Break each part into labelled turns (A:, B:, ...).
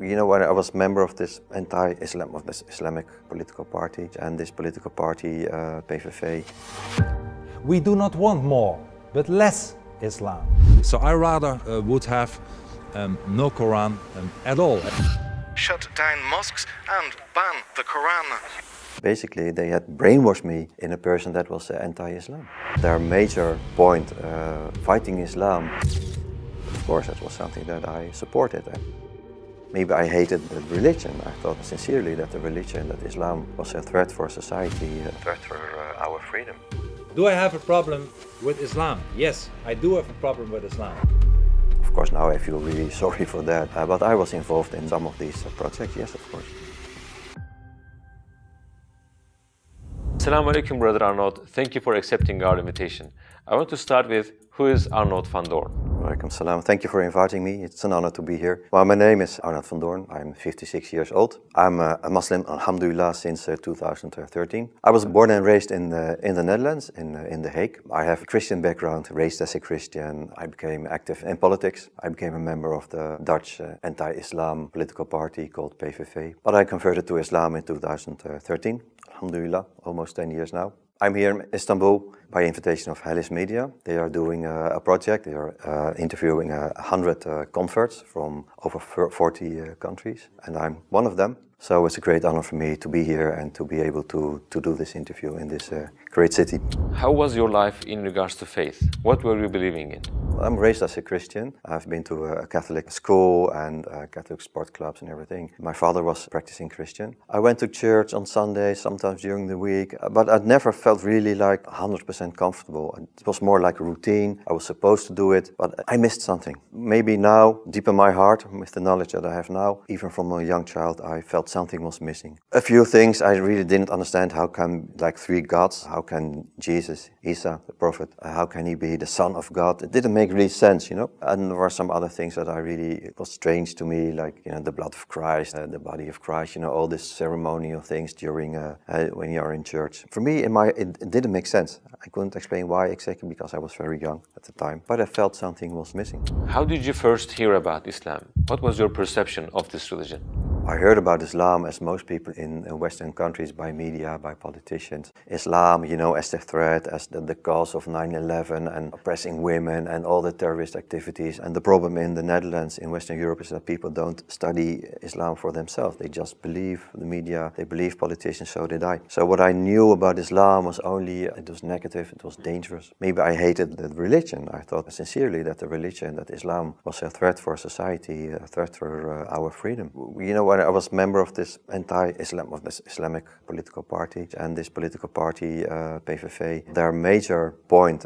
A: You know, when I was member of this anti-Islam, of this Islamic political party, and this political party, PVV.
B: We do not want more, but less Islam.
C: So I rather would have no Quran at all.
D: Shut down mosques and ban the Quran.
A: Basically, they had brainwashed me in a person that was anti-Islam. Their major point, fighting Islam, of course, that was something that I supported. Maybe I hated the religion. I thought sincerely that the religion, that Islam was a threat for society, a threat for our freedom.
B: Do I have a problem with Islam? Yes, I do have a problem with Islam.
A: Of course, now I feel really sorry for that, but I was involved in some of these projects, yes, of course.
E: Assalamu alaikum, Brother Arnold. Thank you for accepting our invitation. I want to start with, who is Arnold van Doorn?
A: Walaikum salam. Thank you for inviting me. It's an honor to be here. Well, my name is Arnold van Doorn. I'm 56 years old. I'm a Muslim, alhamdulillah, since 2013. I was born and raised in the Netherlands, in The Hague. I have a Christian background, raised as a Christian. I became active in politics. I became a member of the Dutch anti-Islam political party called PVV. But I converted to Islam in 2013. Alhamdulillah, almost 10 years now. I'm here in Istanbul by invitation of Hellis Media. They are doing a project. They are interviewing 100 converts from over 40 countries, and I'm one of them. So it's a great honor for me to be here and to be able to do this interview in this great city.
E: How was your life in regards to faith? What were you believing in?
A: Well, I'm raised as a Christian. I've been to a Catholic school and Catholic sport clubs and everything. My father was practicing Christian. I went to church on Sundays, sometimes during the week, but I never felt really like 100% comfortable. It was more like a routine. I was supposed to do it, but I missed something. Maybe now, deep in my heart, with the knowledge that I have now, even from a young child, I felt something was missing. A few things I really didn't understand. How can, like, three gods? How can Jesus, Isa, the prophet, how can he be the son of God? It didn't make really sense, you know. And there were some other things that it was strange to me, like, you know, the blood of Christ, the body of Christ, you know, all these ceremonial things during when you are in church. For me, it didn't make sense. I couldn't explain why exactly, because I was very young at the time, but I felt something was missing.
E: How did you first hear about Islam? What was your perception of this religion?
A: I heard about Islam, as most people in Western countries, by media, by politicians. Islam, you know, as the threat, as the cause of 9/11 and oppressing women and all the terrorist activities. And the problem in the Netherlands, in Western Europe, is that people don't study Islam for themselves. They just believe the media, they believe politicians, so did I. So what I knew about Islam was only, it was negative, it was dangerous. Maybe I hated the religion. I thought sincerely that the religion, that Islam was a threat for society, a threat for our freedom. You know, when I was member of this anti-Islam, of this Islamic political party, and this political party, PVV, their major point,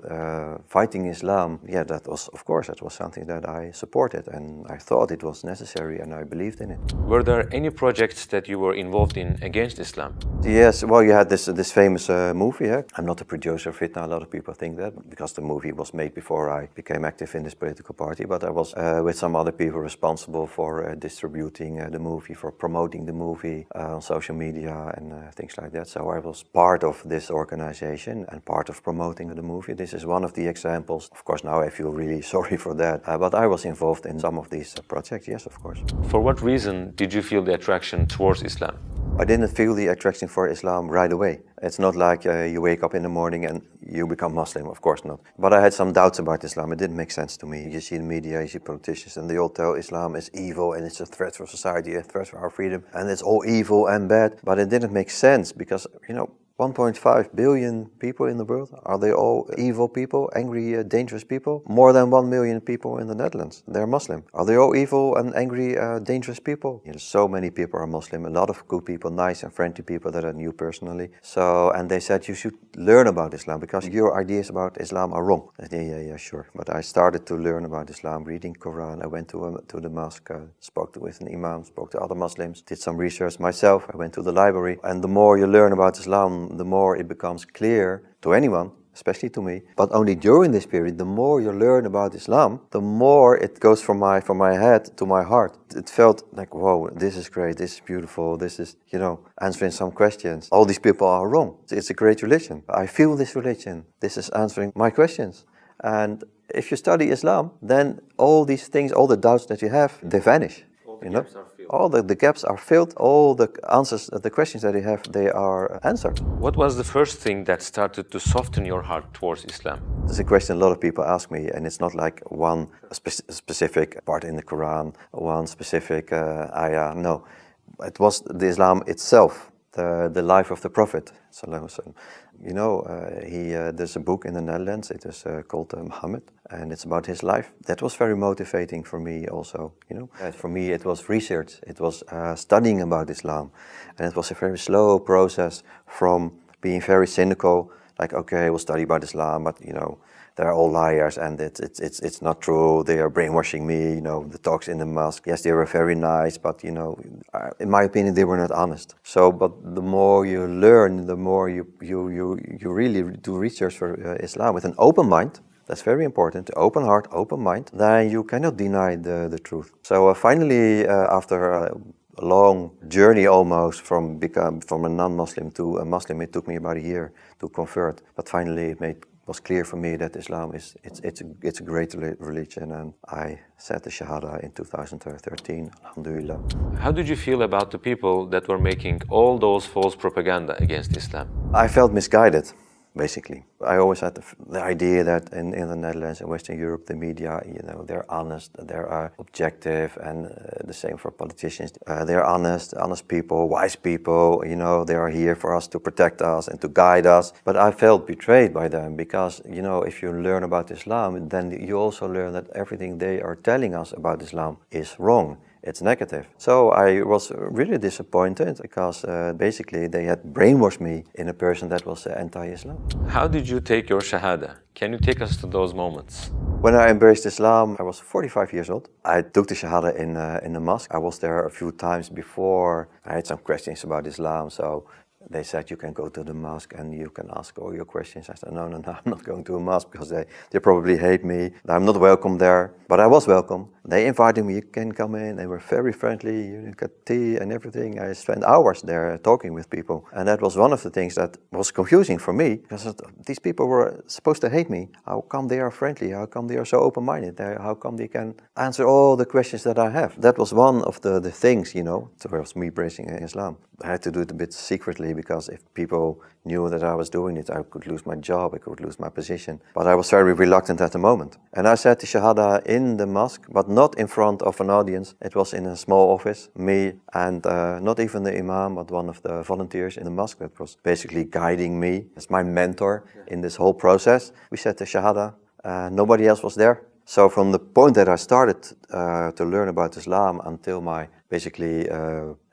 A: fighting Islam, yeah, that was, of course, that was something that I supported, and I thought it was necessary, and I believed in it.
E: Were there any projects that you were involved in against Islam?
A: Yes, well, you had this famous movie. I'm not a producer of it now. A lot of people think that, because the movie was made before I became active in this political party, but I was with some other people responsible for distributing the movie, for promoting the movie on social media and things like that. So I was part of this organization and part of promoting the movie. This is one of the examples. Of course, now I feel really sorry for that, but I was involved in some of these projects, yes, of course.
E: For what reason did you feel the attraction towards Islam?
A: I didn't feel the attraction for Islam right away. It's not like you wake up in the morning and you become Muslim, of course not. But I had some doubts about Islam. It didn't make sense to me. You see the media, you see politicians, and they all tell Islam is evil and it's a threat for society, a threat for our freedom, and it's all evil and bad. But it didn't make sense because, you know, 1.5 billion people in the world, are they all evil people, angry, dangerous people? More than 1 million people in the Netherlands, they're Muslim. Are they all evil and angry, dangerous people? You know, so many people are Muslim, a lot of good people, nice and friendly people that I knew personally. So, and they said you should learn about Islam because your ideas about Islam are wrong. I said, yeah, sure. But I started to learn about Islam, reading Quran. I went to the mosque, spoke with an imam, spoke to other Muslims, did some research myself. I went to the library. And the more you learn about Islam, the more it becomes clear to anyone, especially to me. But only during this period, the more you learn about Islam, the more it goes from my head to my heart. It felt like, whoa, this is great, this is beautiful, this is, you know, answering some questions. All these people are wrong. It's a great religion. I feel this religion. This is answering my questions. And if you study Islam, then all these things, all the doubts that you have, they vanish.
E: All the
A: you know?
E: gaps are filled.
A: All the gaps are filled, all the answers, the questions that they have, they are answered.
E: What was the first thing that started to soften your heart towards Islam?
A: It's a question a lot of people ask me, and it's not like one specific part in the Quran, one specific ayah, no. It was the Islam itself, the life of the Prophet. You know, there's a book in the Netherlands, it is called Muhammad, and it's about his life. That was very motivating for me also, you know. For me it was research, it was studying about Islam, and it was a very slow process from being very cynical, like, okay, we'll study about Islam, but, you know, they're all liars and it's not true, they are brainwashing me, you know, the talks in the mosque. Yes, they were very nice, but, you know, in my opinion, they were not honest. So, but the more you learn, the more you really do research for Islam with an open mind. That's very important, open heart, open mind, then you cannot deny the truth. So finally, after a long journey almost from a non-Muslim to a Muslim, it took me about a year to convert, but finally it was clear for me that Islam it's a great religion, and I said the Shahada in 2013, alhamdulillah.
E: How did you feel about the people that were making all those false propaganda against Islam?
A: I felt misguided, basically. I always had the idea that in the Netherlands and Western Europe, the media, you know, they're honest, they're objective, and the same for politicians. They're honest people, wise people, you know, they are here for us to protect us and to guide us. But I felt betrayed by them because, you know, if you learn about Islam, then you also learn that everything they are telling us about Islam is wrong. It's negative. So I was really disappointed because basically they had brainwashed me in a person that was anti-Islam.
E: How did you take your Shahada? Can you take us to those moments?
A: When I embraced Islam, I was 45 years old. I took the Shahada in the mosque. I was there a few times before. I had some questions about Islam, so they said you can go to the mosque and you can ask all your questions. I said, no, I'm not going to a mosque because they probably hate me. I'm not welcome there. But I was welcome. They invited me, you can come in. They were very friendly, you got tea and everything. I spent hours there talking with people. And that was one of the things that was confusing for me, because these people were supposed to hate me. How come they are friendly? How come they are so open-minded? How come they can answer all the questions that I have? That was one of the things, you know, towards me embracing Islam. I had to do it a bit secretly, because if people knew that I was doing it, I could lose my job, I could lose my position. But I was very reluctant at the moment. And I said the Shahada in the mosque, but not in front of an audience. It was in a small office, me and not even the imam, but one of the volunteers in the mosque that was basically guiding me as my mentor in this whole process. We said the Shahada, nobody else was there. So from the point that I started to learn about Islam until my basically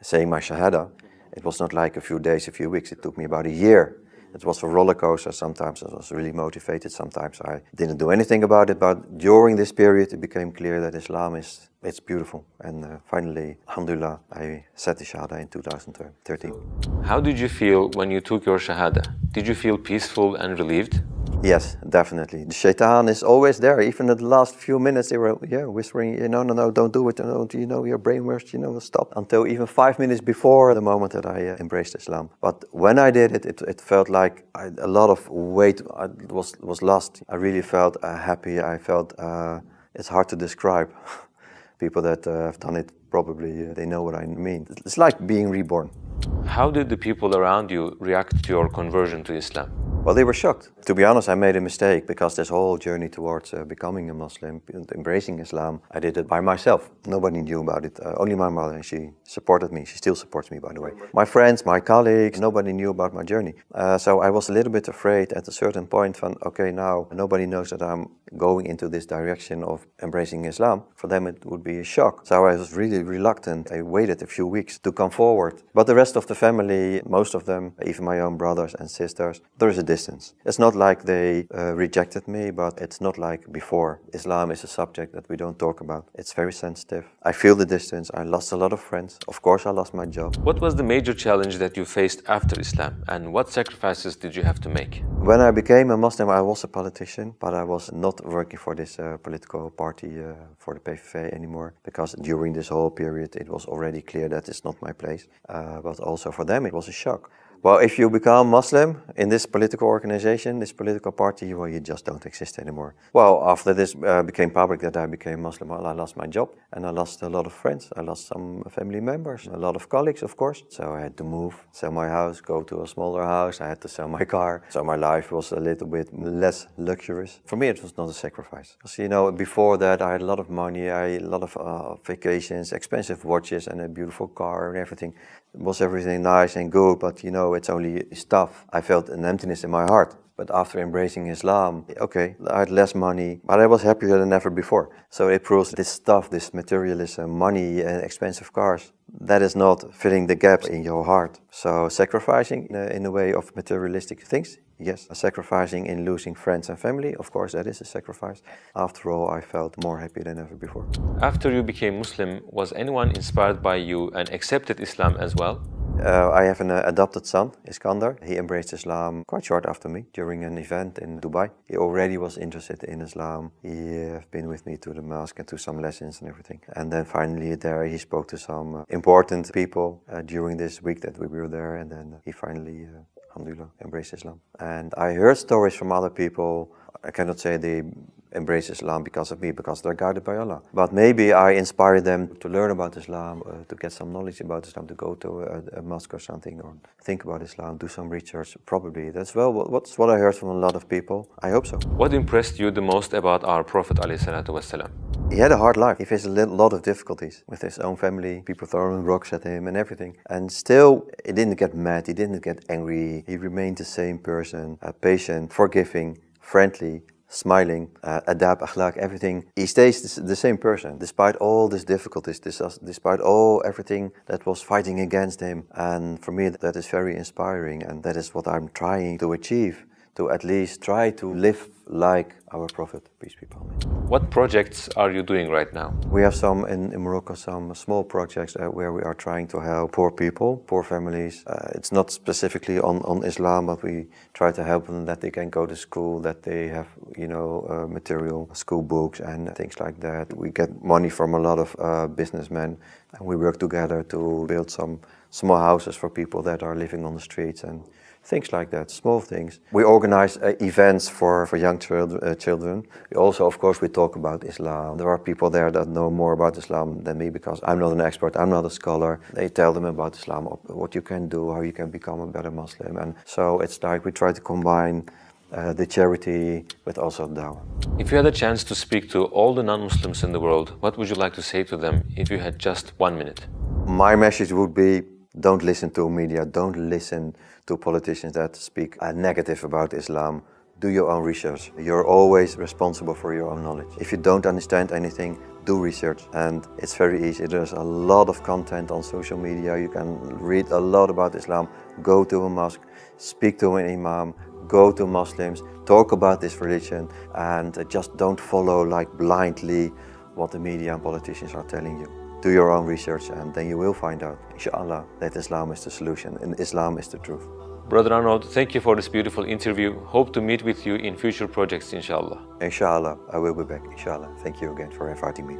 A: saying my Shahada, it was not like a few days, a few weeks, it took me about a year. It was a roller coaster. Sometimes I was really motivated, sometimes I didn't do anything about it, but during this period it became clear that Islam it's beautiful. And finally, alhamdulillah, I said the Shahada in 2013.
E: How did you feel when you took your Shahada? Did you feel peaceful and relieved?
A: Yes, definitely. The shaitan is always there. Even in the last few minutes, they were whispering, no, don't do it. Don't, you're brainwashed, stop. Until even 5 minutes before the moment that I embraced Islam. But when I did it, it felt like a lot of weight was lost. I really felt happy. I felt, it's hard to describe. People that have done it, probably they know what I mean. It's like being reborn.
E: How did the people around you react to your conversion to Islam?
A: Well, they were shocked. To be honest, I made a mistake, because this whole journey towards becoming a Muslim, embracing Islam, I did it by myself. Nobody knew about it. Only my mother, and she supported me. She still supports me, by the way. My friends, my colleagues, nobody knew about my journey. So I was a little bit afraid at a certain point from, okay, now nobody knows that I'm going into this direction of embracing Islam. For them, it would be a shock. So I was really reluctant. I waited a few weeks to come forward. But the rest of the family, most of them, even my own brothers and sisters, there is a distance. It's not like they rejected me, but it's not like before. Islam is a subject that we don't talk about. It's very sensitive. I feel the distance. I lost a lot of friends. Of course, I lost my job.
E: What was the major challenge that you faced after Islam, and what sacrifices did you have to make?
A: When I became a Muslim, I was a politician, but I was not working for this political party, for the PVV anymore, because during this whole period, it was already clear that it's not my place. But also for them, it was a shock. Well, if you become Muslim in this political organization, this political party, well, you just don't exist anymore. Well, after this became public that I became Muslim, well, I lost my job and I lost a lot of friends. I lost some family members, a lot of colleagues, of course. So I had to move, sell my house, go to a smaller house. I had to sell my car. So my life was a little bit less luxurious. For me, it was not a sacrifice. Because, you know, before that, I had a lot of money, I had a lot of vacations, expensive watches and a beautiful car and everything. It was everything nice and good, but you know, it's only stuff. I felt an emptiness in my heart. But after embracing Islam, okay, I had less money, but I was happier than ever before. So it proves this stuff, this materialism, money and expensive cars, that is not filling the gaps in your heart. So sacrificing in a way of materialistic things, yes. Sacrificing in losing friends and family, of course, that is a sacrifice. After all, I felt more happy than ever before.
E: After you became Muslim, was anyone inspired by you and accepted Islam as well?
A: I have an adopted son, Iskander. He embraced Islam quite short after me during an event in Dubai. He already was interested in Islam. He has been with me to the mosque and to some lessons and everything. And then finally there he spoke to some important people during this week that we were there, and then he finally, alhamdulillah, embraced Islam. And I heard stories from other people. I cannot say they embrace Islam because of me, because they're guided by Allah. But maybe I inspired them to learn about Islam, to get some knowledge about Islam, to go to a mosque or something, or think about Islam, do some research. Probably that's what's what I heard from a lot of people. I hope so.
E: What impressed you the most about our Prophet ﷺ?
A: He had a hard life. He faced a lot of difficulties with his own family, people throwing rocks at him and everything. And still, he didn't get mad, he didn't get angry. He remained the same person, patient, forgiving, friendly, smiling, adab, akhlaq, everything. He stays the same person, despite all these difficulties, despite everything that was fighting against him. And for me, that is very inspiring, and that is what I'm trying to achieve, to at least try to live like our Prophet, peace be upon him.
E: What projects are you doing right now?
A: We have some in Morocco, some small projects where we are trying to help poor people, poor families. It's not specifically on Islam, but we try to help them that they can go to school, that they have, you know, material, school books and things like that. We get money from a lot of businessmen, and we work together to build some small houses for people that are living on the streets and things like that, small things. We organize events for young children. We also, of course, we talk about Islam. There are people there that know more about Islam than me, because I'm not an expert, I'm not a scholar. They tell them about Islam, what you can do, how you can become a better Muslim. And so it's like we try to combine the charity with also dawah.
E: If you had a chance to speak to all the non-Muslims in the world, what would you like to say to them if you had just 1 minute?
A: My message would be, don't listen to media, don't listen to politicians that speak negative about Islam. Do your own research. You're always responsible for your own knowledge. If you don't understand anything, do research. And it's very easy. There's a lot of content on social media. You can read a lot about Islam. Go to a mosque, speak to an imam, go to Muslims, talk about this religion, and just don't follow like blindly what the media and politicians are telling you. Do your own research, and then you will find out, inshallah, that Islam is the solution and Islam is the truth.
E: Brother Arnold, thank you for this beautiful interview. Hope to meet with you in future projects, inshallah.
A: Inshallah, I will be back, inshallah. Thank you again for inviting me.